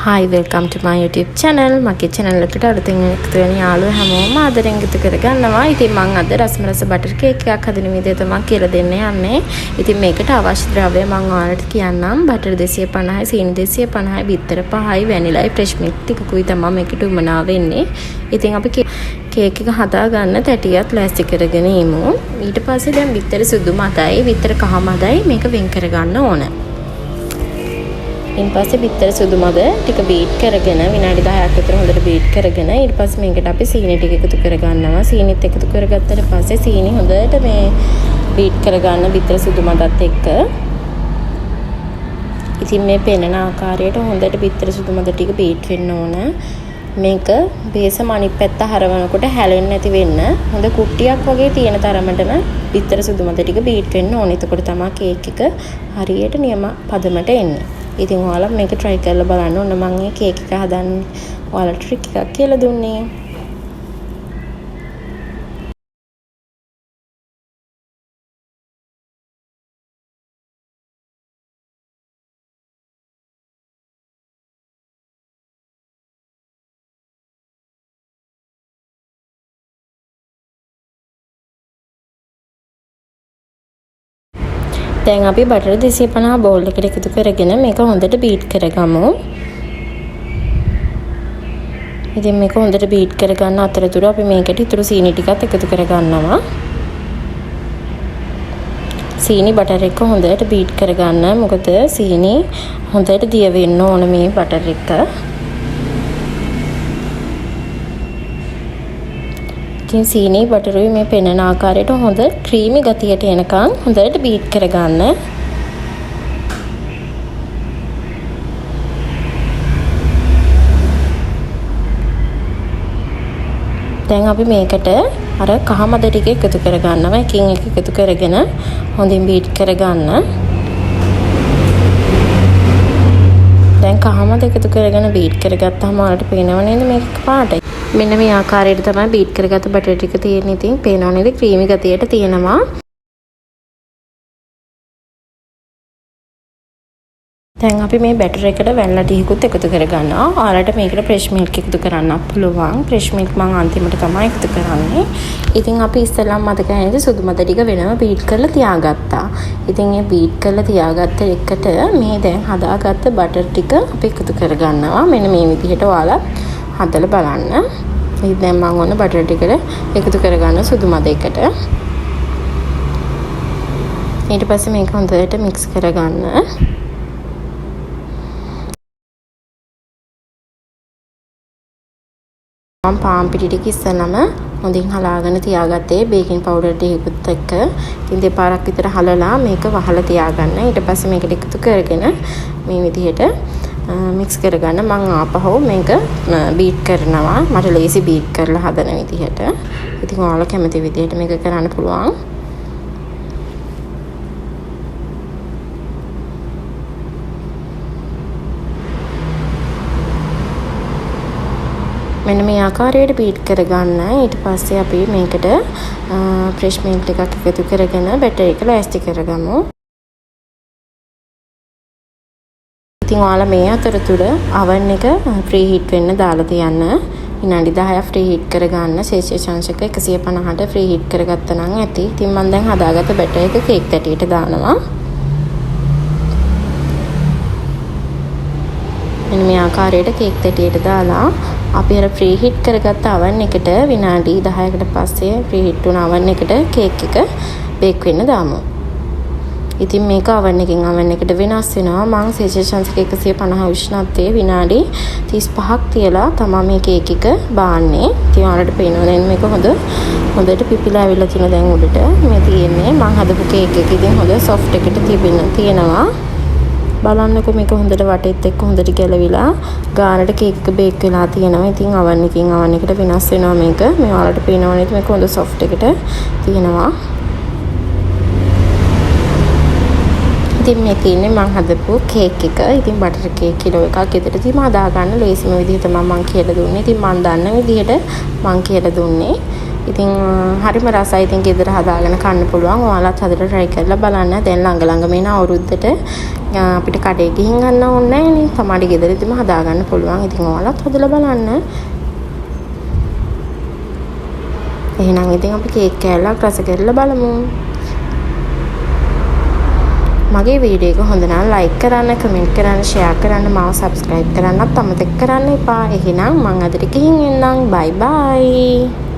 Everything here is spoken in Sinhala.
Hi, welcome to my YouTube channel. මගේ channel එකට අලුතෙන් එකතු වෙන යාළුවෝ හැමෝම ආදරෙන් එකතු කරගන්නවා. ඉතින් මම අද රසමරස බටර් කේක් එකක් හදන විදිය තමයි කියලා දෙන්න යන්නේ. ඉතින් මේකට අවශ්‍ය ද්‍රව්‍ය මම ඔයාලට කියන්නම්. බටර් 250යි, සීනි 250යි, බිත්තර 5යි, වැනිලායි, ෆ්‍රෙෂ් මිල්ක් ටිකකුයි තමයි මේකට උමනා වෙන්නේ. ඉතින් අපි කේක් එක හදා ගන්න තැටියක් ලෑස්ති කරගෙන ඉමු. ඊට පස්සේ දැන් බිත්තර සුදු මතයි, බිත්තර කහ මතයි මේක වෙන් කරගන්න ඕන. ඉන්පස්සේ බිත්තර සුදු මද ටික බීට් කරගෙන විනාඩි 10ක් විතර හොඳට බීට් කරගෙන ඊට පස්සේ මේකට අපි සීනි ටික එකතු කරගන්නවා. සීනිත් එකතු කරගත්තට පස්සේ සීනි හොඳට මේ බීට් කරගන්න බිත්තර සුදු මදත් එක්ක. ඉතින් මේ පෙනෙන ආකාරයට හොඳට බිත්තර සුදු මද ටික බීට් වෙන්න ඕන. මේක බේසම අනිත් පැත්ත හරවනකොට හැලෙන්නේ නැති වෙන්න හොඳ කුට්ටියක් වගේ තියෙන තරමටම බිත්තර සුදු මද ටික බීට් වෙන්න ඕනේ. එතකොට තමයි කේක් එක හරියට නියම පදමට එන්නේ. ඉතින් ඔයාලා මේක try කරලා බලන්න ඕන. මම මේ කේක් එක හදන්න ඔයාලට ට්‍රික් එකක් කියලා දුන්නේ. දැන් අපි බටර් 250 බෝල් එකට එකතු කරගෙන මේක හොඳට බීට් කරගමු. ඉතින් මේක හොඳට බීට් කරගන්න අතරතුර අපි මේකට ඉතුරු සීනි ටිකත් එකතු කරගන්නවා. සීනි බටර් එක හොඳට බීට් කරගන්න. මොකද සීනි හොඳට දිය වෙන්න ඕන මේ බටර් එක. ඉතින් සීනි බටරුයි මේ පෙනෙන ආකාරයට හොඳ ක්‍රීමි ගතියට එනකන් හොඳට බීට් කරගන්න. දැන් අපි මේකට අර කහ මද ටික එකතු කරගන්නවා. එකින් එක එකතු කරගෙන හොඳින් බීට් කරගන්න. දැන් කහ මද එකතු කරගෙන බීට් කරගත්තාම ඔයාලට පේනව නේද මේක පාටයි. මෙන්න මේ ආකාරයට තමයි බීට් කරගත්ත බටර් ටික තියෙන්නේ. ඉතින් පේනව නේද ක්‍රීමි ගතියට තියෙනවා. දැන් අපි මේ බැටර් එකට වැනිලා ටිකකුත් එකතු කරගන්නවා. ඔයාලට මේකට ෆ්‍රෙෂ් මිල්ක් එකතු කරන්නත් පුළුවන්. ෆ්‍රෙෂ් මිල්ක් මම අන්තිමට තමයි එකතු කරන්නේ. ඉතින් අපි ඉස්සෙල්ලාම මතක නේද සුදු මද ටික වෙනම බීට් කරලා තියාගත්තා. ඉතින් මේ බීට් කරලා තියාගත්ත එකට මේ දැන් හදාගත්ත බටර් ටික අපි එකතු කරගන්නවා. මෙන්න මේ විදිහට ඔයාලා හදලා බලන්න. ඉතින් දැන් මම ඔන්න බටර් ටිකට එකතු කරගන්න සුදු මද එකට. ඊට පස්සේ මේක හොඳට මික්ස් කරගන්න. මම පාන් පිටි ටික ඉස්සෙල්ලාම හොඳින් හලාගෙන තියාගත්තේ බේකින් පවුඩර් ටිකකුත් එක්ක. ඉතින් දෙපාරක් විතර හලලා මේක වහලා තියාගන්න. ඊට පස්සේ මේකට එකතු කරගෙන මේ විදිහට මික්ස් කරගන්න. මම ආපහු මේක බීට් කරනවා. මට ලේසි බීට් කරලා හදන විදිහට. ඉතින් ඔයාලා කැමති විදිහට මේක කරන්න පුළුවන්. මෙන්න මේ ආකාරයට බීට් කරගන්න. ඊට පස්සේ අපි මේකට ෆ්‍රෙෂ් මිල්ක් ටිකක් එකතු කරගෙන බැටර් එක ලෑස්ති කරගමු. ඉතින් ඔයාලා මේ අතරතුර oven එක ප්‍රී හීට් වෙන්න දාලා තියන්න. විනාඩි 10ක් ෆ්‍රී හීට් කරගන්න. සෙල්සියස් අංශක 150ට ෆ්‍රී හීට් කරගත්තා නම් ඇති. ඉතින් මම දැන් හදාගත්ත බැටර් එක කේක් තැටියට දානවා. මෙන්න මේ ආකාරයට කේක් තැටියට දාලා අපි අර ප්‍රී හීට් කරගත්ත oven එකට විනාඩි 10කට පස්සේ ප්‍රී හීට් වුණ oven එකට කේක් එක බේක් වෙන්න දාමු. ඉතින් මේක oven එකෙන් oven එකට වෙනස් වෙනවා. මම සෙල්සියස් අංශක 150 උෂ්ණත්වයේ විනාඩි 35ක් තියලා තමයි මේ කේක් එක බාන්නේ. ඉතින් ඔයාලට පේනවා දැන් මේක හොඳට පිපිලා ආවිල්ලා තියෙන දැන් උඩට මේ තියෙන්නේ මම හදපු කේක් එක. ඉතින් හොඳ සොෆ්ට් එකට තියෙනවා. බලන්නකෝ මේක හොඳට වටෙත් එක්ක හොඳට ගැලවිලා ගානට කේක් එක බේක් වෙලා තියෙනවා. ඉතින් oven එකකින් oven එකට වෙනස් වෙනවා මේක. මේ ඔයාලට පේනවා නේද මේක හොඳ සොෆ්ට් එකට තියෙනවා. ඉතින් මේ තියෙන්නේ මම හදපු කේක් එක. ඉතින් බටර් කේක් කිලෝ එකක් ගෙදරදීම හදා ගන්න ලේසිම විදිහ තමයි මම කියලා දුන්නේ. ඉතින් මම දන්න විදිහට මම කියලා දුන්නේ. ඉතින් හරිම රසයි. ඉතින් ගෙදර හදාගෙන කන්න පුළුවන්. ඔයාලත් හදලා try කරලා බලන්න. දැන් ළඟ මේන අවුරුද්දට අපිට කඩේ ගිහින් ගන්න ඕනේ නැහැ නේ. තමයි ගෙදරදිම හදාගන්න පුළුවන්. ඉතින් ඔයාලත් හදලා බලන්න. එහෙනම් ඉතින් අපි කේක් කෑල්ලක් රස කරලා බලමු. මගේ වීඩියෝ එක හොඳ නම් ලයික් කරන්න, කමෙන්ට් කරන්න, ෂෙයා කරන්න, මාව සබ්ස්ක්‍රයිබ් කරන්නත් අමතක කරන්න එපා. එහෙනම් මම අදට ගිහින් එන්නම්. බයි බයි.